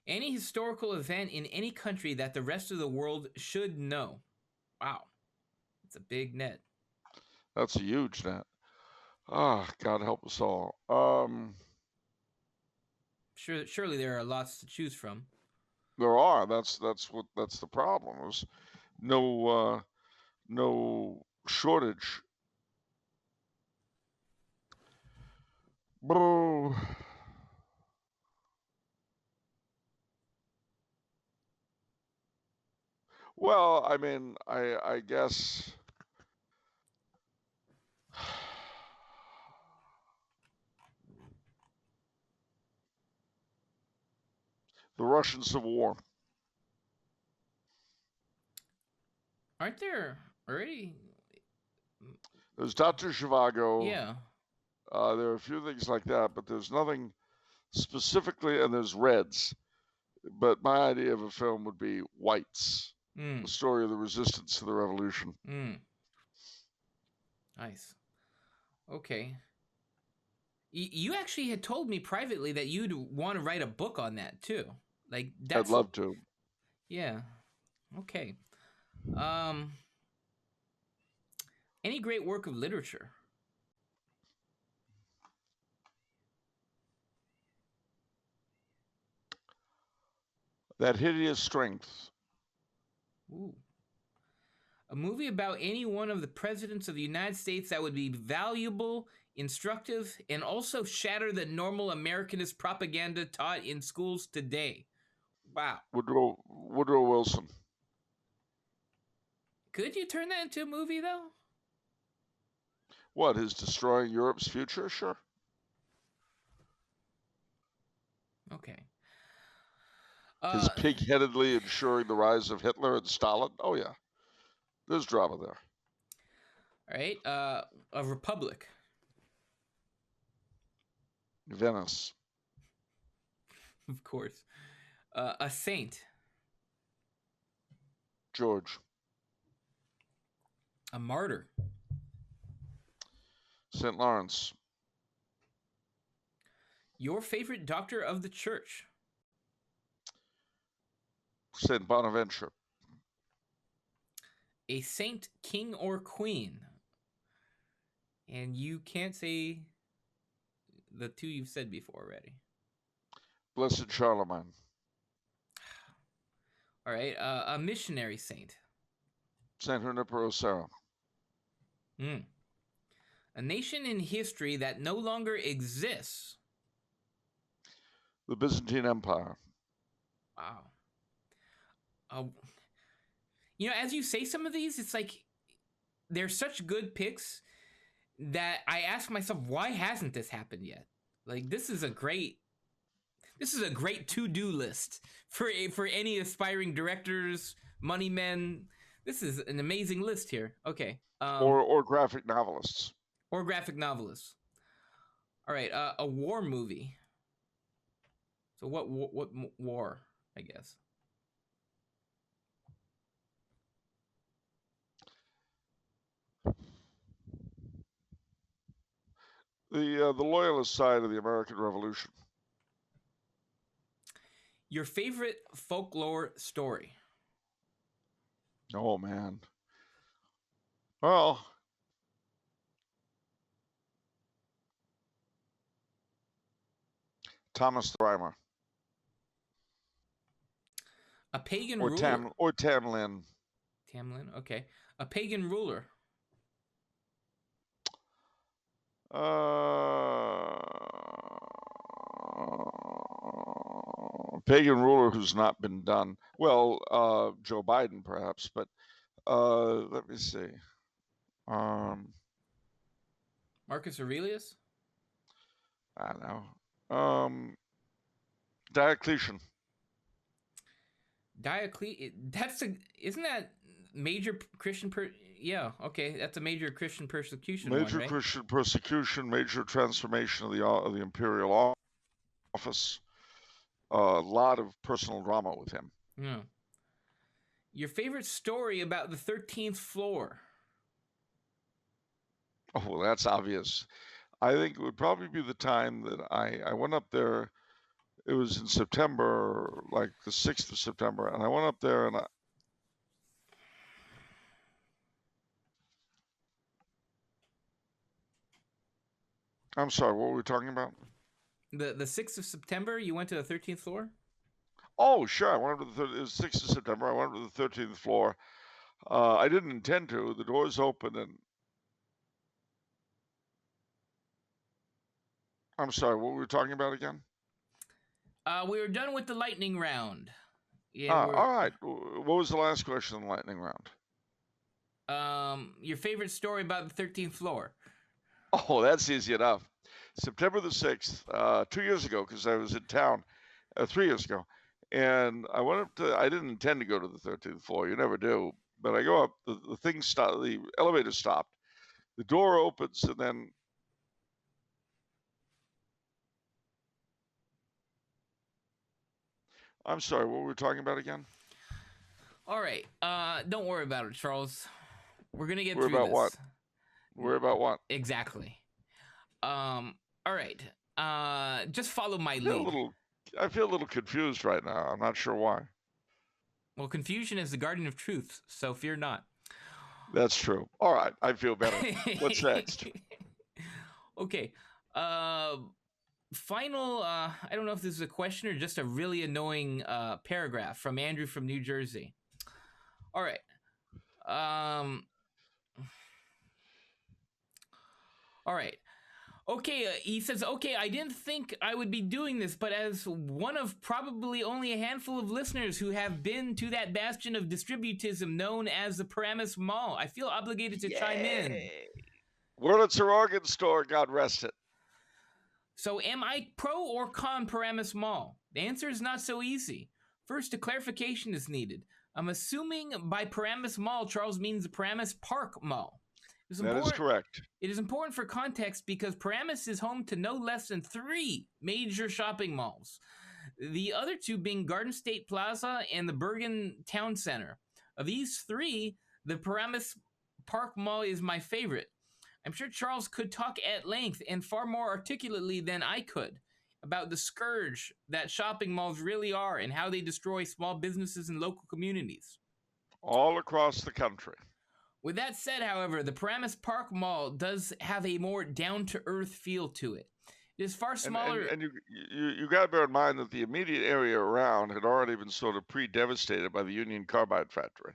Any historical event in any country that the rest of the world should know. Wow. It's a big net. That's a huge net. Ah, God help us all. Surely there are lots to choose from. There are. That's the problem. There's no shortage. Bro. Well, I mean, I guess the Russian Civil War. Aren't there already? There's Dr. Zhivago. Yeah. There are a few things like that, but there's nothing specifically, and there's Reds. But my idea of a film would be Whites, the story of the resistance to the revolution. Nice. Okay. You actually had told me privately that you'd want to write a book on that too. Like that's. I'd love to. Yeah. Okay. Any great work of literature? That Hideous Strength. Ooh. A movie about any one of the presidents of the United States that would be valuable, instructive, and also shatter the normal Americanist propaganda taught in schools today. Wow. Woodrow Wilson. Could you turn that into a movie, though? What, his destroying Europe's future? Sure. Okay. His Uh, pig-headedly ensuring the rise of Hitler and Stalin. Oh yeah, there's drama there. all right. A republic. Venice. Of course. A saint. George. A martyr. St. Lawrence. Your favorite doctor of the church. St. Bonaventure. A saint, king, or queen. And you can't say the two you've said before already. Blessed Charlemagne. All right. A missionary saint. St. Junipero Serra. A nation in history that no longer exists. The Byzantine Empire. Wow. As you say some of these, it's like they're such good picks that I ask myself, why hasn't this happened yet? Like, this is a great to-do list for any aspiring directors, money men. This is an amazing list here. Okay. Or graphic novelists. Or graphic novelists. All right. A war movie. So what war, I guess? The loyalist side of the American Revolution. Your favorite folklore story? Oh man. Well, Thomas the Rhymer. A pagan ruler. Or Tamlin. Tamlin, okay. A pagan ruler. Pagan ruler who's not been done. Well, Joe Biden perhaps, but let me see. Marcus Aurelius? I don't know. Diocletian. Isn't that major Christian yeah, okay, that's a major Christian persecution Major one, right? Christian persecution, major transformation of the imperial office. A lot of personal drama with him. Yeah. Your favorite story about the 13th floor? Oh, that's obvious. I think it would probably be the time that I went up there. It was in September, like the 6th of September, and I went up there and I'm sorry, what were we talking about? The 6th of September, you went to the 13th floor? Oh, sure. I went up to it was 6th of September. I went up to the 13th floor. I didn't intend to. The doors opened and I'm sorry, what were we talking about again? We were done with the lightning round. Yeah. All right. What was the last question in the lightning round? Your favorite story about the 13th floor? Oh, that's easy enough. September the 6th, 2 years ago, because I was in town 3 years ago. And I went up to, I didn't intend to go to the 13th floor. You never do. But I go up, the thing stopped, the elevator stopped. The door opens, and then I'm sorry, what were we talking about again? All right. Don't worry about it, Charles. We're gonna get through this. What? Worry about what? Exactly. All right. Just follow my lead. I feel a little confused right now. I'm not sure why. Well, confusion is the guardian of truth, so fear not. That's true. All right, I feel better. What's next? Okay. Final, I don't know if this is a question or just a really annoying paragraph from Andrew from New Jersey. All right. All right. Okay, he says, okay, I didn't think I would be doing this, but as one of probably only a handful of listeners who have been to that bastion of distributism known as the Paramus Mall, I feel obligated to chime in. Wurlitzer Organ Store, God rest it. So am I pro or con Paramus Mall? The answer is not so easy. First, a clarification is needed. I'm assuming by Paramus Mall, Charles means the Paramus Park Mall. That is correct. It is important for context because Paramus is home to no less than 3 major shopping malls. The other 2 being Garden State Plaza and the Bergen Town Center. Of these 3, the Paramus Park Mall is my favorite. I'm sure Charles could talk at length and far more articulately than I could about the scourge that shopping malls really are and how they destroy small businesses and local communities. All across the country. With that said, however, the Paramus Park Mall does have a more down-to-earth feel to it. It is far smaller. And you got to bear in mind that the immediate area around had already been sort of pre-devastated by the Union Carbide factory.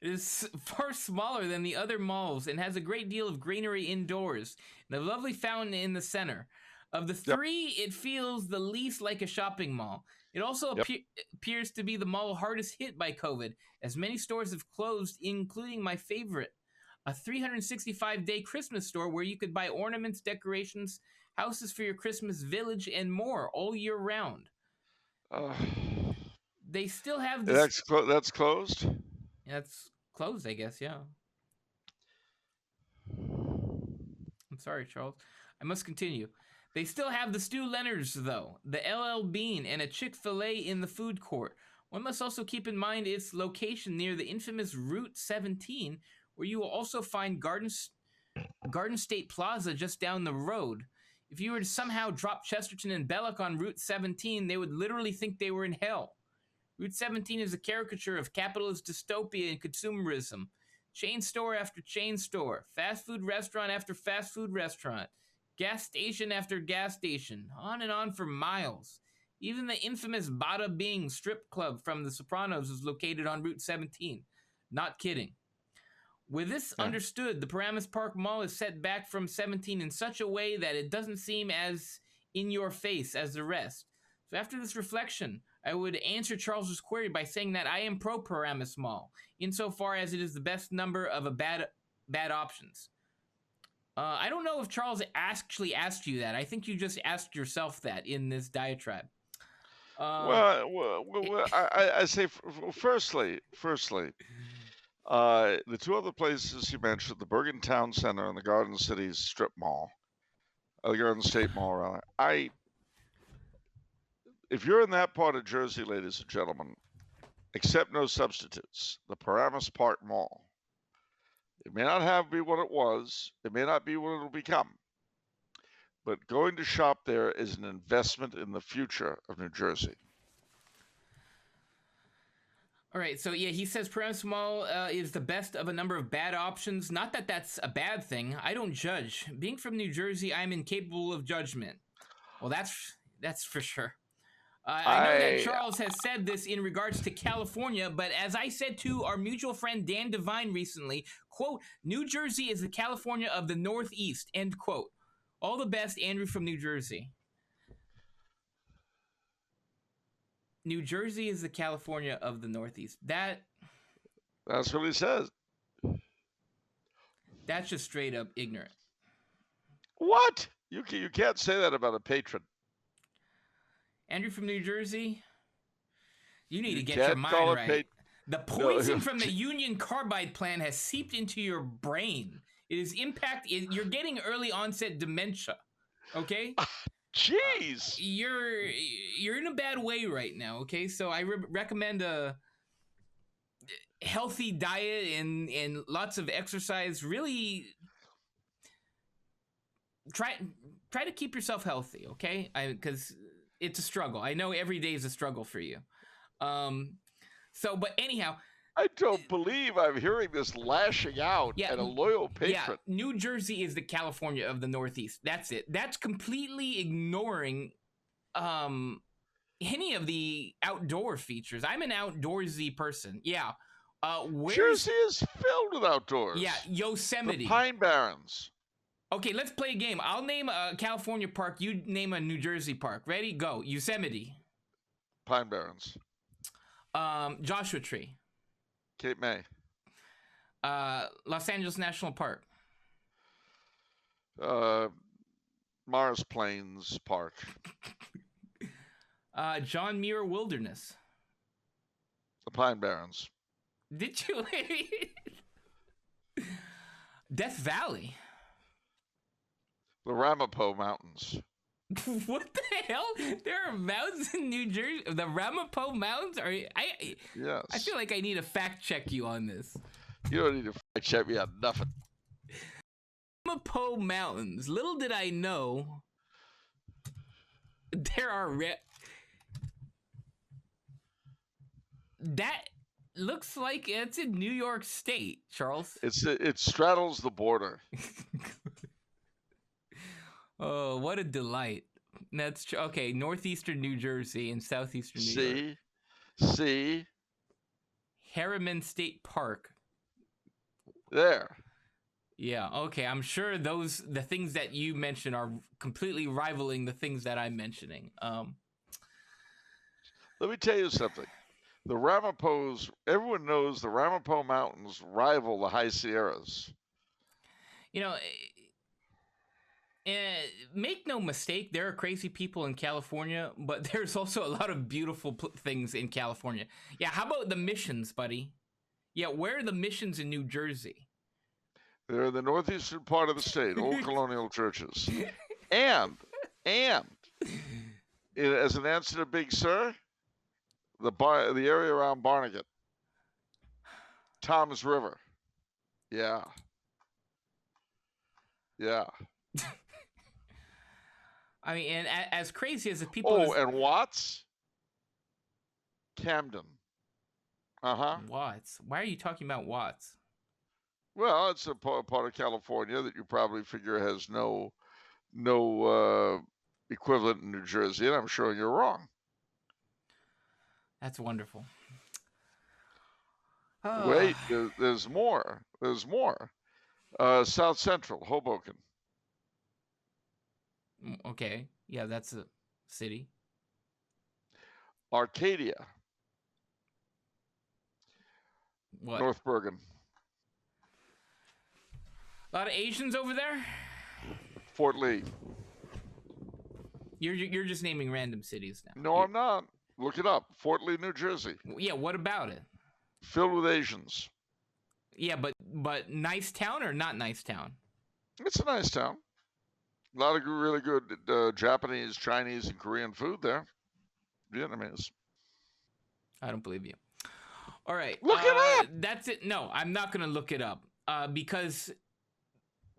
It is far smaller than the other malls and has a great deal of greenery indoors and a lovely fountain in the center. Of the 3, it feels the least like a shopping mall. It also appears to be the mall hardest hit by COVID, as many stores have closed, including my favorite, a 365-day Christmas store where you could buy ornaments, decorations, houses for your Christmas village, and more all year round. They still have this... That's closed? That's closed, I guess, yeah. I'm sorry, Charles. I must continue. They still have the Stu Leonard's, though, the LL Bean, and a Chick-fil-A in the food court. One must also keep in mind its location near the infamous Route 17, where you will also find Garden State Plaza just down the road. If you were to somehow drop Chesterton and Belloc on Route 17, they would literally think they were in hell. Route 17 is a caricature of capitalist dystopia and consumerism. Chain store after chain store, fast food restaurant after fast food restaurant, gas station after gas station, on and on for miles. Even the infamous Bada Bing strip club from The Sopranos is located on Route 17. Not kidding. With this understood, the Paramus Park Mall is set back from 17 in such a way that it doesn't seem as in your face as the rest. So after this reflection, I would answer Charles's query by saying that I am pro Paramus Mall, insofar as it is the best number of a bad options. I don't know if Charles actually asked you that. I think you just asked yourself that in this diatribe. I say, firstly, the 2 other places you mentioned, the Bergen Town Center and the Garden City Strip Mall, the Garden State Mall, rather. If you're in that part of Jersey, ladies and gentlemen, accept no substitutes. The Paramus Park Mall. It may not be what it was. It may not be what it'll become. But going to shop there is an investment in the future of New Jersey. All right, so yeah, he says Paramus Mall is the best of a number of bad options. Not that that's a bad thing. I don't judge. Being from New Jersey, I'm incapable of judgment. Well, that's for sure. I know that Charles has said this in regards to California, but as I said to our mutual friend Dan Devine recently, quote, New Jersey is the California of the Northeast, end quote. All the best, Andrew from New Jersey. New Jersey is the California of the Northeast. That's what he says. That's just straight up ignorant. What? You can't say that about a patron. Andrew from New Jersey, you need to get your mind right. The poison from the Union Carbide plant has seeped into your brain. It is you're getting early onset dementia. Okay? Jeez. You're in a bad way right now, okay? So I recommend a healthy diet and lots of exercise. Really try to keep yourself healthy, okay? Because it's a struggle. I know every day is a struggle for you. But anyhow, I don't believe I'm hearing this lashing out at a loyal patron. Yeah, New Jersey is the California of the Northeast. That's it. That's completely ignoring any of the outdoor features. I'm an outdoorsy person. Yeah. Jersey is filled with outdoors. Yeah, Yosemite. The Pine Barrens. Okay, let's play a game. I'll name a California park. You name a New Jersey park. Ready? Go. Yosemite. Pine Barrens. Joshua Tree. Cape May. Los Angeles National Park. Mars Plains Park. John Muir Wilderness. The Pine Barrens. Did you? Death Valley. The Ramapo Mountains. What the hell? There are mountains in New Jersey. The Ramapo Mountains? Yes. I feel like I need to fact check you on this. You don't need to fact check me on nothing. Ramapo Mountains. Little did I know there are that looks like it's in New York State, Charles. It straddles the border. Oh, what a delight. That's okay. Northeastern New Jersey and southeastern New York. See? Harriman State Park. There. Yeah, okay. I'm sure the things that you mentioned are completely rivaling the things that I'm mentioning. Let me tell you something. The Ramapos, everyone knows the Ramapo Mountains rival the High Sierras. You know, make no mistake, there are crazy people in California, but there's also a lot of beautiful things in California. Yeah, how about the missions, buddy? Yeah, where are the missions in New Jersey? They're in the northeastern part of the state, old colonial churches. And as an answer to Big Sur, the area around Barnegat, Tom's River. Yeah. I mean, and as crazy as the people... Oh, and Watts? Camden. Watts? Why are you talking about Watts? Well, it's a part of California that you probably figure has no equivalent in New Jersey, and I'm sure you're wrong. That's wonderful. Wait, there's more. South Central, Hoboken. Okay. Yeah, that's a city. Arcadia. What? North Bergen. A lot of Asians over there? Fort Lee. You're just naming random cities now. No, I'm not. Look it up. Fort Lee, New Jersey. Yeah, what about it? Filled with Asians. Yeah, but nice town or not nice town? It's a nice town. A lot of really good Japanese, Chinese, and Korean food there. Vietnamese. I don't believe you. All right. Look it up. That's it. No, I'm not going to look it up because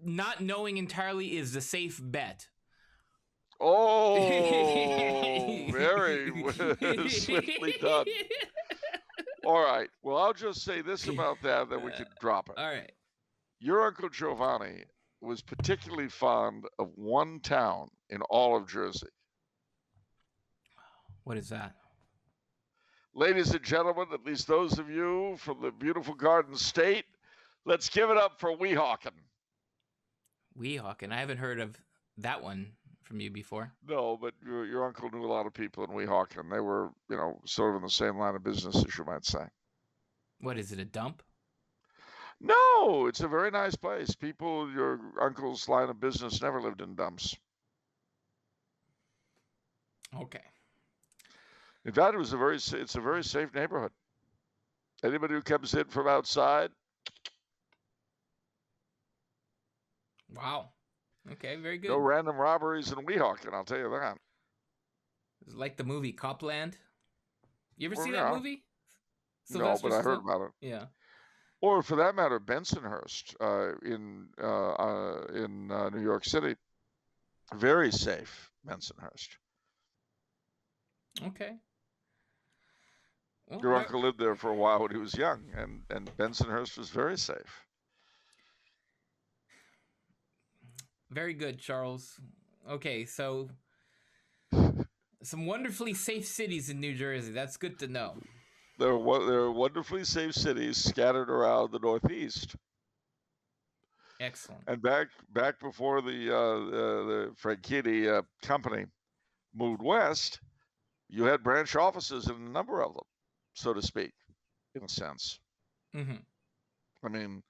not knowing entirely is the safe bet. Oh, very swiftly done. All right. Well, I'll just say this about that, then we can drop it. All right. Your Uncle Giovanni was particularly fond of one town in all of Jersey. What is that? Ladies and gentlemen, at least those of you from the beautiful Garden State, let's give it up for Weehawken. Weehawken? I haven't heard of that one from you before. No, but your uncle knew a lot of people in Weehawken. They were, sort of in the same line of business, as you might say. What, is it a dump? No, it's a very nice place. People, your uncle's line of business never lived in dumps. Okay. In fact, it's a very safe neighborhood. Anybody who comes in from outside. Wow. Okay, very good. No random robberies in Weehawken, I'll tell you that. It's like the movie Copland. You ever see that movie? No, but I heard about it. Yeah. Or for that matter, Bensonhurst in New York City. Very safe, Bensonhurst. Okay. Well, your uncle lived there for a while when he was young, and Bensonhurst was very safe. Very good, Charles. Okay, so some wonderfully safe cities in New Jersey. That's good to know. There are wonderfully safe cities scattered around the Northeast. Excellent. And back before the Franchitti company moved west, you had branch offices in a number of them, so to speak, in a sense. Mm-hmm. I mean,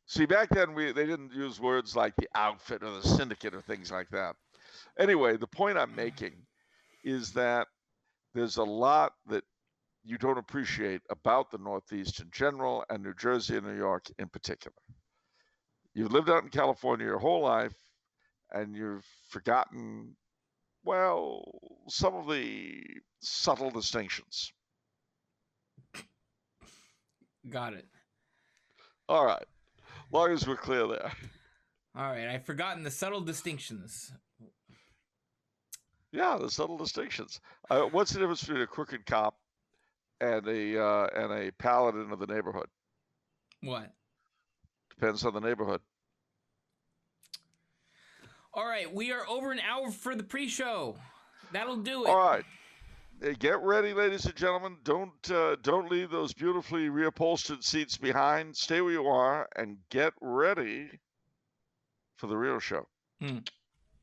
See, back then they didn't use words like the outfit or the syndicate or things like that. Anyway, the point I'm making is that there's a lot that you don't appreciate about the Northeast in general and New Jersey and New York in particular. You've lived out in California your whole life and you've forgotten, well, some of the subtle distinctions. Got it. All right. Long as we're clear there. All right. I've forgotten the subtle distinctions. Yeah, the subtle distinctions. What's the difference between a crooked cop and a paladin of the neighborhood? What? Depends on the neighborhood. All right, we are over an hour for the pre-show. That'll do it. All right. Get ready, ladies and gentlemen. Don't leave those beautifully reupholstered seats behind. Stay where you are and get ready for the real show.